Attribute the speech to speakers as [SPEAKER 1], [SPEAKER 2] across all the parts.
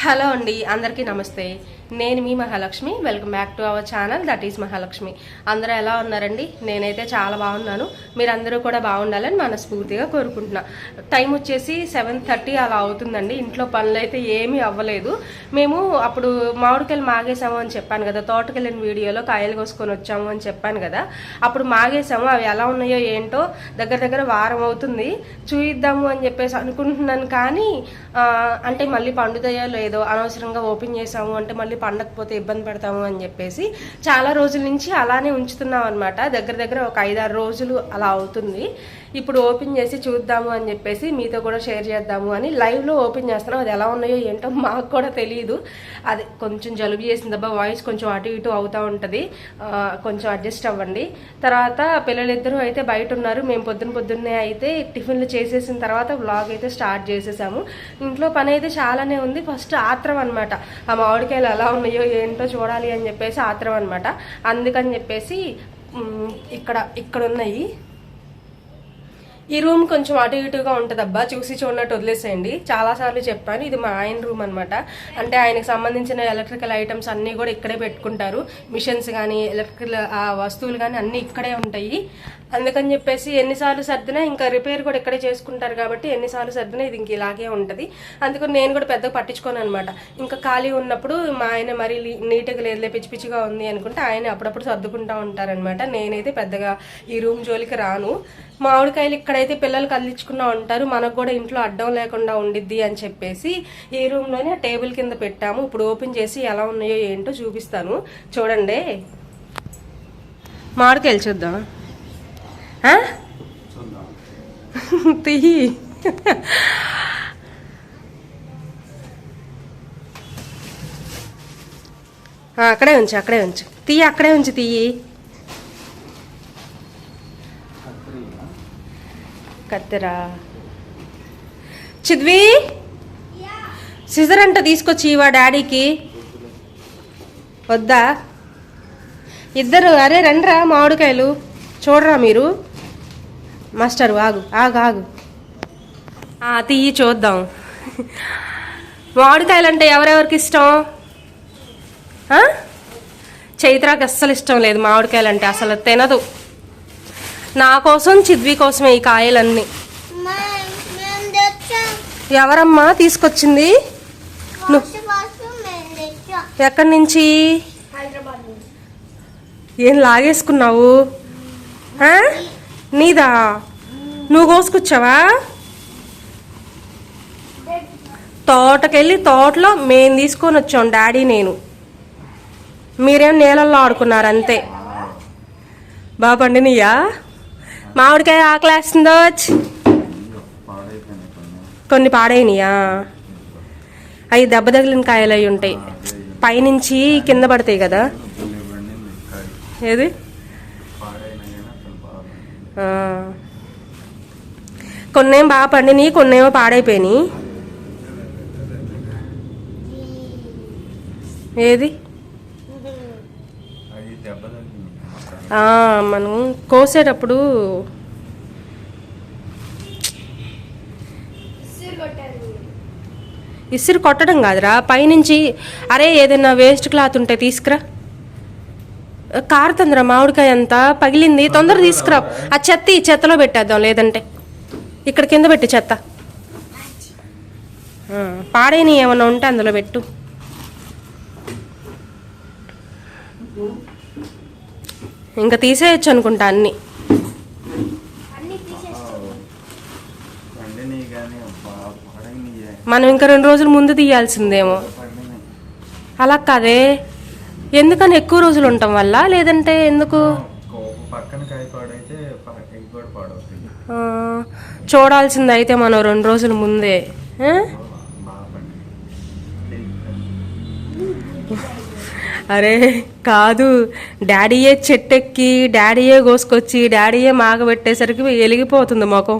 [SPEAKER 1] Hello అండి, అందరికీ నమస్తే. నేను మీ Mahalakshmi. Welcome back to our channel, that is Mahalakshmi. అందరూ ఎలా ఉన్నారండి? నేనైతే చాలా బాగున్నాను. మీరందరూ కూడా బాగుండాలని మనస్ఫూర్తిగా కోరుకుంటున్నా. టైం వచ్చేసి 7:30 అలా అవుతుందండి. ఇంట్లో పనులు అయితే ఏమీ అవ్వలేదు. మేము అప్పుడు మామిడికాయలు మాగేసాము అని చెప్పాను కదా, తోటకెళ్ళిన వీడియోలో కాయలు కోసుకొని వచ్చాము అని చెప్పాను కదా. అప్పుడు మాగేసాము. అవి ఎలా ఉన్నాయో ఏంటో దగ్గర దగ్గర వారం అవుతుంది. చూయిద్దాము అని చెప్పేసి అనుకుంటున్నాను. కానీ అంటే మళ్ళీ పండుతాయో లేదో, అనవసరంగా ఓపెన్ చేసాము అంటే మళ్ళీ పండకపోతే ఇబ్బంది పడతాము అని చెప్పేసి చాలా రోజుల నుంచి అలానే ఉంచుతున్నాం అనమాట. దగ్గర దగ్గర ఒక 5-6 రోజులు అలా అవుతుంది. ఇప్పుడు ఓపెన్ చేసి చూద్దాము అని చెప్పేసి మీతో కూడా షేర్ చేద్దాము అని లైవ్లో ఓపెన్ చేస్తున్నాం. అది ఎలా ఉన్నాయో ఏంటో మాకు కూడా తెలియదు. అది కొంచెం జలుబు చేసిందబ్బా, వాయిస్ కొంచెం అటు ఇటు అవుతూ ఉంటుంది, కొంచెం అడ్జస్ట్ అవ్వండి. తర్వాత పిల్లలిద్దరూ అయితే బయట ఉన్నారు. మేము పొద్దున్నే అయితే టిఫిన్లు చేసేసిన తర్వాత వ్లాగ్ అయితే స్టార్ట్ చేసేసాము. ఇంట్లో పని అయితే చాలానే ఉంది. ఫస్ట్ ఆత్రం అనమాట, ఆ మామిడికాయలు ఎలా ఉన్నాయో ఏంటో చూడాలి అని చెప్పేసి ఆత్రం అనమాట. అందుకని చెప్పేసి ఇక్కడ ఉన్నాయి. ఈ రూమ్ కొంచెం అటు ఇటుగా ఉంటుంది అబ్బా, చూసి చూడనట్టు వదిలేసేయండి. చాలాసార్లు చెప్పాను, ఇది మా ఆయన రూమ్ అనమాట. అంటే ఆయనకు సంబంధించిన ఎలక్ట్రికల్ ఐటమ్స్ అన్నీ కూడా ఇక్కడే పెట్టుకుంటారు. మిషన్స్ కానీ ఎలక్ట్రికల్ వస్తువులు కానీ అన్నీ ఇక్కడే ఉంటాయి. అందుకని చెప్పేసి ఎన్నిసార్లు సర్దినా ఇంకా రిపేర్ కూడా ఇక్కడే చేసుకుంటారు కాబట్టి ఎన్నిసార్లు సర్దినా ఇది ఇంక ఇలాగే ఉంటుంది. అందుకని నేను కూడా పెద్దగా పట్టించుకోను అనమాట. ఇంకా ఖాళీ ఉన్నప్పుడు మా ఆయన మరీ నీట్గా లేదులే, పిచ్చి పిచ్చిగా ఉంది అనుకుంటే ఆయన అప్పుడప్పుడు సర్దుకుంటూ ఉంటారనమాట. నేనైతే పెద్దగా ఈ రూమ్ జోలికి రాను. మామిడికాయలు ఇక్కడైతే పిల్లలు కదిలించుకున్నా ఉంటారు, మనకు కూడా ఇంట్లో అడ్డం లేకుండా ఉండిద్ది అని చెప్పేసి ఈ రూమ్లోనే టేబుల్ కింద పెట్టాము. ఇప్పుడు ఓపెన్ చేసి ఎలా ఉన్నాయో ఏంటో చూపిస్తాను, చూడండి. మామిడికాయలు చూద్దాం. తీయి. అక్కడే ఉంచు తీయి, అక్కడే ఉంచు తీయి. కత్తెరా చిద్వి, సిజర్ అంట తీసుకొచ్చి ఇవా డాడీకి. వద్దా? ఇద్దరు అరే రండ్రా, మామిడికాయలు చూడరా మీరు. మాస్టర్ ఆగు ఆగు ఆగు, తీయి చూద్దాం. మామిడికాయలు అంటే ఎవరెవరికి ఇష్టం? చైత్రాకి అస్సలు ఇష్టం లేదు మామిడికాయలు అంటే, అసలు తినదు. నా కోసం చిద్వి కోసమే ఈ కాయలన్నీ. ఎవరమ్మా తీసుకొచ్చింది? ఎక్కడి నుంచి? ఏం లాగేసుకున్నావు? నీదా? నువ్వు కోసుకొచ్చావా? తోటకెళ్ళి తోటలో మేము తీసుకొని వచ్చాం డాడీ నేను. మీరేం నీళ్ళల్లో ఆడుకున్నారు అంతే. బాగా పండినయ్యా? మామిడికాయ ఆకలేస్తుందో? కొన్ని పాడైనయా? అవి దెబ్బ తగిలిన కాయలు అవి ఉంటాయి, పైనుంచి కింద పడతాయి కదా. ఏది? కొన్నేం బాగా పండినాయి, కొన్నేమో పాడైపోయినాయి. ఏది? మనం కోసేటప్పుడు ఇసురు కొట్టడం కాదురా, పైనుంచి. అరే ఏదైనా వేస్ట్ క్లాత్ ఉంటే తీసుకురా. కారుతుందిరా మామిడికాయ అంతా పగిలింది, తొందర తీసుకురా. ఆ చెత్తలో పెట్టేద్దాం, లేదంటే ఇక్కడ కింద పెట్టి చెత్త. పాడైన ఏమన్నా ఉంటే అందులో పెట్టు. ఇంకా తీసేయచ్చు అనుకుంటా అన్ని. మనం ఇంకా 2 రోజుల ముందు తీయాల్సిందేమో. అలా కాదే, ఎందుకని ఎక్కువ రోజులు ఉండటం వల్ల, లేదంటే ఎందుకు? చూడాల్సింది అయితే మనం 2 రోజుల ముందే. అరే కాదు, డాడీయే చెట్టెక్కి డాడీయే కోసుకొచ్చి డాడీయే మాగబెట్టేసరికి వెలిగిపోతుంది ముఖం.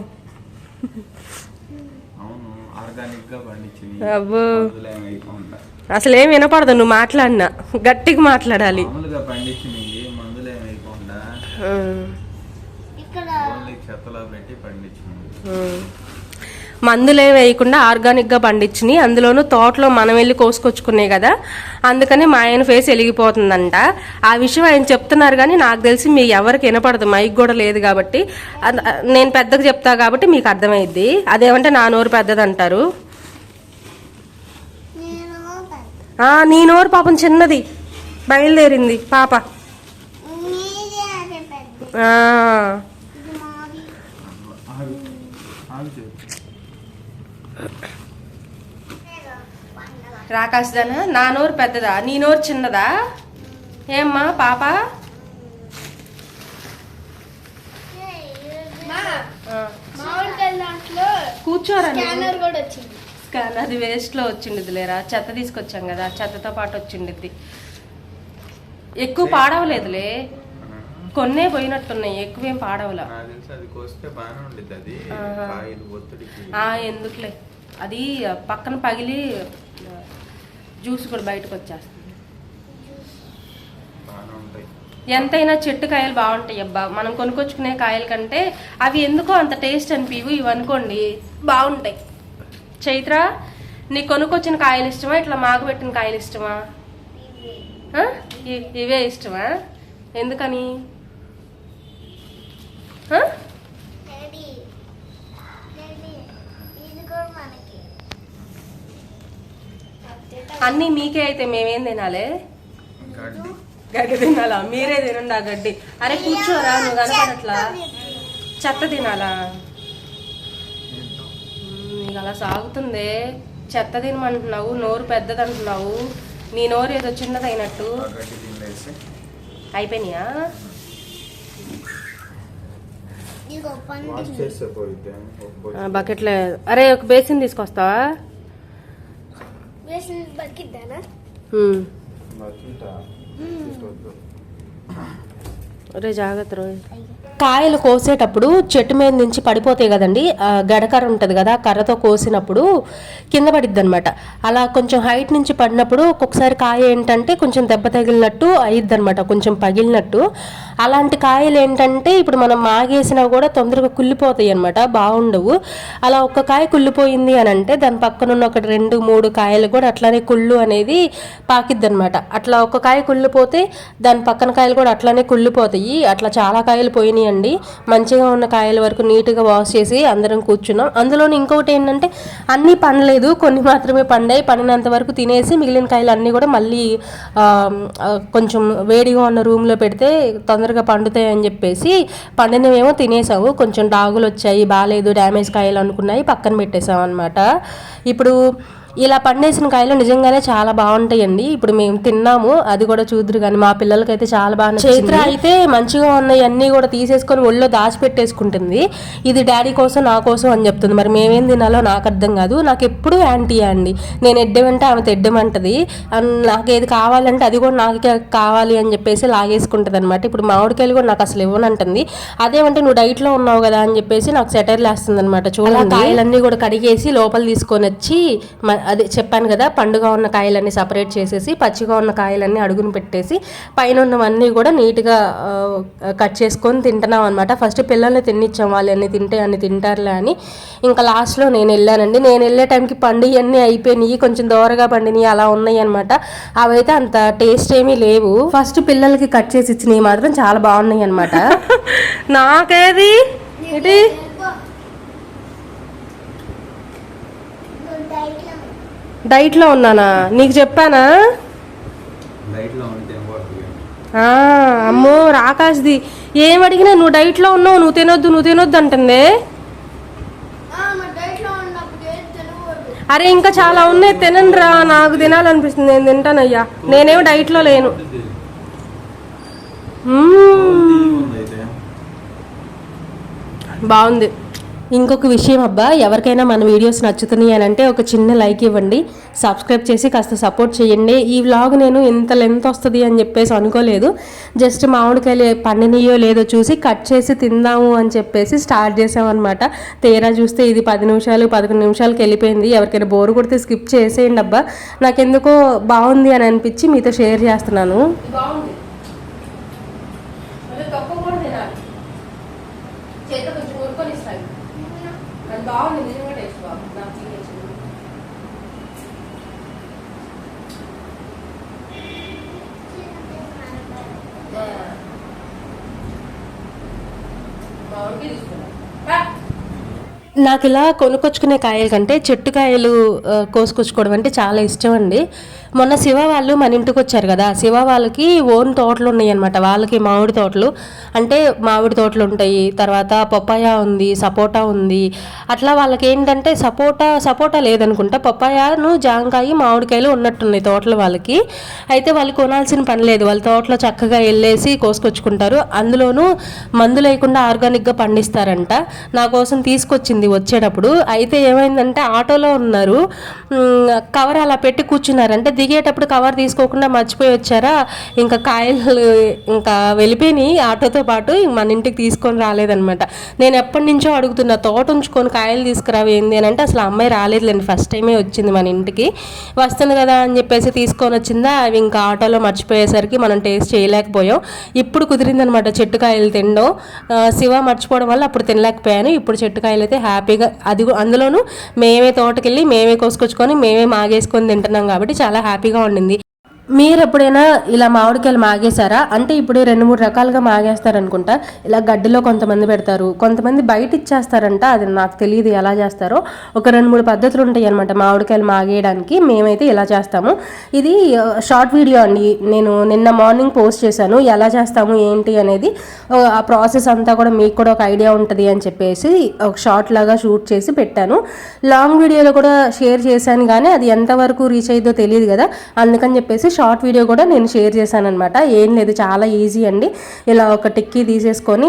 [SPEAKER 1] అబ్బో, అసలు ఏం వినపడదు నువ్వు మాట్లాడినా, గట్టిగా మాట్లాడాలి. మందులే వేయకుండా ఆర్గానిక్గా పండించినాయి, అందులోనూ తోటలో మనం వెళ్ళి కోసుకొచ్చుకున్నాయి కదా, అందుకని మా ఆయన ఫేస్ వెలిగిపోతుందంట. ఆ విషయం ఆయన చెప్తున్నారు కానీ నాకు తెలిసి మీ ఎవరికి వినపడదు, మైక్ కూడా లేదు కాబట్టి. నేను పెద్దగా చెప్తా కాబట్టి మీకు అర్థమైద్ది. అదేమంటే నా నోరు పెద్దది అంటారు. నీ నోరు పాపం చిన్నది, బయలుదేరింది పాప. రాకాశదానా, నా నోరు పెద్దదా, నీ నోరు చిన్నదా? ఏమ్మా పాప? కూర్చోరా. స్కానర్ వేస్ట్ లో వచ్చింది లేరా, చెత్త తీసుకొచ్చాం కదా, చెత్తతో పాటు వచ్చిండిద్ది. ఎక్కువ పాడవలేదులే, కొన్నే పోయినట్టున్నాయి, ఎక్కువేం పాడవలా. ఎందుకులే, అది పక్కన పగిలి జ్యూస్ కూడా బయటకు వచ్చేస్తుంది. ఎంతైనా చెట్టు కాయలు బాగుంటాయి అబ్బా, మనం కొనుక్కొచ్చుకునే కాయల కంటే అవి ఎందుకో అంత టేస్ట్ అనిపివు, ఇవి అనుకోండి బాగుంటాయి. చైత్ర, నీకు కొనుక్కొచ్చిన కాయలు ఇష్టమా, ఇట్లా మాకు పెట్టిన కాయలు ఇష్టమా? ఇవే ఇష్టమా? ఎందుకని? అన్నీ మీకే అయితే మేమేం తినాలి? గడ్డి తినాలా? మీరే తినండి ఆ గడ్డి. అరే కూర్చోరా, నువ్వు కనపడట్లా, చెత్త తినాలా? నీకు అలా సాగుతుందే, చెత్త తినమంటున్నావు, నోరు పెద్దది అంటున్నావు, నీ నోరు ఏదో చిన్నదైనట్టు. అయిపోయినాయా? బకెట్లో. అరే ఒక బేసిన్ తీసుకొస్తావా? అరే జాగ్రత్త రోజు. కాయలు కోసేటప్పుడు చెట్టు మీద నుంచి పడిపోతాయి కదండి, గడకర్ర ఉంటుంది కదా, కర్రతో కోసినప్పుడు కింద పడిద్ది అనమాట. అలా కొంచెం హైట్ నుంచి పడినప్పుడు ఒక్కొక్కసారి కాయ ఏంటంటే కొంచెం దెబ్బ తగిలినట్టు అయ్యిద్ది అనమాట, కొంచెం పగిలినట్టు. అలాంటి కాయలు ఏంటంటే ఇప్పుడు మనం మాగేసినా కూడా తొందరగా కుళ్ళిపోతాయి అనమాట, బాగుండవు. అలా ఒక్క కాయ కుళ్ళిపోయింది అని అంటే దాని పక్కన ఉన్న ఒక 2-3 కాయలు కూడా అట్లానే కుళ్ళు అనేది పాకిద్ది అనమాట. అట్లా ఒక్క కాయ కుళ్ళిపోతే దాని పక్కన కాయలు కూడా అట్లానే కుళ్ళిపోతాయి. అట్లా చాలా కాయలు పోయినాయి అండి. మంచిగా ఉన్న కాయల వరకు నీట్గా వాష్ చేసి అందరం కూర్చున్నాం. అందులోని ఇంకొకటి ఏంటంటే అన్నీ పండలేదు, కొన్ని మాత్రమే పండాయి. పండినంత వరకు తినేసి మిగిలిన కాయలు అన్నీ కూడా మళ్ళీ కొంచెం వేడిగా ఉన్న రూమ్లో పెడితే తొందరగా పండుతాయి అని చెప్పేసి పండినవేమో తినేసాము. కొంచెం డాగులు వచ్చాయి, బాగాలేదు, డ్యామేజ్ కాయలు అనుకున్నాయి, పక్కన పెట్టేసాం అనమాట. ఇప్పుడు ఇలా పండేసిన కాయలు నిజంగానే చాలా బాగుంటాయండి. ఇప్పుడు మేము తిన్నాము, అది కూడా చూద్దరు కానీ మా పిల్లలకైతే చాలా బాగా. చైత్ర అయితే మంచిగా ఉన్నాయి అన్నీ కూడా తీసేసుకొని ఒళ్ళో దాచిపెట్టేసుకుంటుంది. ఇది డాడీ కోసం నా కోసం అని చెప్తుంది. మరి మేమేం తినాలో నాకు అర్థం కాదు. నాకు ఎప్పుడు యాంటీ అండి, నేను ఎడ్డమంటే ఆమె తెడ్డమంటది. నాకు ఏది కావాలంటే అది కూడా నాకే కావాలి అని చెప్పేసి లాగేసుకుంటుంది అనమాట. ఇప్పుడు మామిడికాయలు కూడా నాకు అసలు ఇవ్వనంటుంది. అదేమంటే నువ్వు డైట్లో ఉన్నావు కదా అని చెప్పేసి నాకు సెటైర్లు వేస్తుంది అనమాట. చూడండి, కాయలన్నీ కూడా కడిగేసి లోపల తీసుకొని వచ్చి, అదే చెప్పాను కదా, పండుగ ఉన్న కాయలన్నీ సపరేట్ చేసేసి పచ్చిగా ఉన్న కాయలన్నీ అడుగును పెట్టేసి పైన ఉన్నవన్నీ కూడా నీట్గా కట్ చేసుకొని తింటున్నాం అనమాట. ఫస్ట్ పిల్లల్ని తినిచ్చాం, వాళ్ళు అన్ని తింటే అన్ని తింటారులే అని. ఇంకా లాస్ట్లో నేను వెళ్ళానండి. నేను వెళ్ళే టైంకి పండు ఇవన్నీ అయిపోయినాయి, కొంచెం దూరగా పండినాయి అలా ఉన్నాయి అనమాట. అవైతే అంత టేస్ట్ ఏమీ లేవు. ఫస్ట్ పిల్లలకి కట్ చేసి ఇచ్చినవి మాత్రం చాలా బాగున్నాయి అనమాట. నాకేది ఇది డైట్లో ఉన్నానా? నీకు చెప్పానా? అమ్మో రాకాష్ది ఏం అడిగినా నువ్వు డైట్లో ఉన్నావు, నువ్వు తినొద్దు అంటుంది. అరే ఇంకా చాలా ఉన్నాయి, తినండి రా, నాకు తినాలనిపిస్తుంది, నేను తింటానయ్యా, నేనేమో డైట్లో లేను. బాగుంది. ఇంకొక విషయం అబ్బా, ఎవరికైనా మన వీడియోస్ నచ్చుతున్నాయి అని అంటే ఒక చిన్న లైక్ ఇవ్వండి, సబ్స్క్రైబ్ చేసి కాస్త సపోర్ట్ చేయండి. ఈ వ్లాగ్ నేను ఇంత లెంత్ వస్తుంది అని చెప్పేసి అనుకోలేదు. జస్ట్ మామిడికాయలు పండినయో లేదో చూసి కట్ చేసి తిందాము అని చెప్పేసి స్టార్ట్ చేసామన్నమాట. తీరా చూస్తే ఇది 10 నిమిషాలు 11 నిమిషాలకి వెళ్ళిపోయింది. ఎవరికైనా బోరు కొడితే స్కిప్ చేసేయండి అబ్బా, నాకెందుకో బాగుంది అని అనిపించి మీతో షేర్ చేస్తున్నాను. బాగుంది నిజంగా టేస్ట్ బాగుంది. నాకు ఇలా కొనుక్కొచ్చుకునే కాయల కంటే చెట్టు కాయలు కోసుకొచ్చుకోవడం అంటే చాలా ఇష్టం అండి. మొన్న శివ వాళ్ళు మన ఇంటికి వచ్చారు కదా, శివ వాళ్ళకి ఓన్ తోటలు ఉన్నాయి అనమాట. వాళ్ళకి మామిడి తోటలు, అంటే మామిడి తోటలు ఉంటాయి, తర్వాత పప్పాయ ఉంది, సపోటా ఉంది. అట్లా వాళ్ళకి ఏంటంటే సపోటా లేదనుకుంటా, పప్పాయను జాంకాయ మామిడికాయలు ఉన్నట్టున్నాయి తోటలు వాళ్ళకి. అయితే వాళ్ళు కొనాల్సిన పని లేదు, వాళ్ళ తోటలో చక్కగా వెళ్ళేసి కోసుకొచ్చుకుంటారు. అందులోనూ మందు లేకుండా ఆర్గానిక్గా పండిస్తారంట. నా కోసం తీసుకొచ్చింది వచ్చేటప్పుడు. అయితే ఏమైందంటే ఆటోలో ఉన్నారు, కవర్ అలా పెట్టి కూర్చున్నారంటే దిగేటప్పుడు కవర్ తీసుకోకుండా మర్చిపోయి వచ్చారా, ఇంకా కాయలు ఇంకా వెళ్ళిపోయినాయి ఆటోతో పాటు. మన ఇంటికి తీసుకొని రాలేదనమాట. నేను ఎప్పటి నుంచో అడుగుతున్నా, తోట ఉంచుకొని కాయలు తీసుకురావు ఏంది అని అంటే అసలు అమ్మాయి రాలేదులేండి, ఫస్ట్ టైమే వచ్చింది మన ఇంటికి. వస్తుంది కదా అని చెప్పేసి తీసుకొని వచ్చిందా, అవి ఇంకా ఆటోలో మర్చిపోయేసరికి మనం టేస్ట్ చేయలేకపోయాం. ఇప్పుడు కుదిరిందనమాట చెట్టు కాయలు తినడం. శివ మర్చిపోవడం వల్ల అప్పుడు తినలేకపోయాను. ఇప్పుడు చెట్టు కాయలు అయితే హ్యాపీగా, అది అందులోనూ మేమే తోటకెళ్ళి మేమే కోసుకొచ్చుకొని మేమే మాగేసుకొని తింటున్నాం కాబట్టి చాలా హ్యాపీగా ఉండింది. మీరు ఎప్పుడైనా ఇలా మామిడికాయలు మాగేశారా? అంటే ఇప్పుడు 2-3 రకాలుగా మాగేస్తారనుకుంటా. ఇలా గడ్డిలో కొంతమంది పెడతారు, కొంతమంది బయట ఇచ్చేస్తారంట. అది నాకు తెలియదు ఎలా చేస్తారో. ఒక 2-3 పద్ధతులు ఉంటాయి అనమాట మామిడికాయలు మాగేయడానికి. మేమైతే ఇలా చేస్తాము. ఇది షార్ట్ వీడియో అండి, నేను నిన్న మార్నింగ్ పోస్ట్ చేశాను ఎలా చేస్తాము ఏంటి అనేది. ఆ ప్రాసెస్ అంతా కూడా మీకు కూడా ఒక ఐడియా ఉంటుంది అని చెప్పేసి ఒక షార్ట్ లాగా షూట్ చేసి పెట్టాను. లాంగ్ వీడియోలో కూడా షేర్ చేశాను, కానీ అది ఎంతవరకు రీచ్ అయ్యిందో తెలియదు కదా, అందుకని చెప్పేసి షార్ట్ వీడియో కూడా నేను షేర్ చేశాను అనమాట. ఏం లేదు, చాలా ఈజీ అండి. ఇలా ఒక టిక్కీ తీసేసుకొని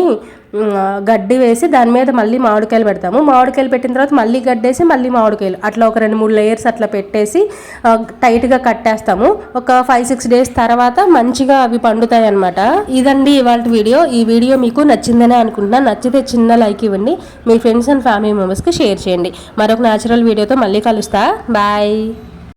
[SPEAKER 1] గడ్డి వేసి దాని మీద మళ్ళీ మామిడికాయలు పెడతాము. మామిడికాయలు పెట్టిన తర్వాత మళ్ళీ గడ్డేసి మళ్ళీ మామిడికాయలు, అట్లా ఒక 2-3 లేయర్స్ అట్లా పెట్టేసి టైట్గా కట్టేస్తాము. ఒక 5-6 డేస్ తర్వాత మంచిగా అవి పండుతాయి అనమాట. ఇదండి ఇవాళ వీడియో. ఈ వీడియో మీకు నచ్చిందనే అనుకుంటున్నా. నచ్చితే చిన్న లైక్ ఇవ్వండి, మీ ఫ్రెండ్స్ అండ్ ఫ్యామిలీ మెంబర్స్కి షేర్ చేయండి. మరొక న్యాచురల్ వీడియోతో మళ్ళీ కలుస్తా. బాయ్.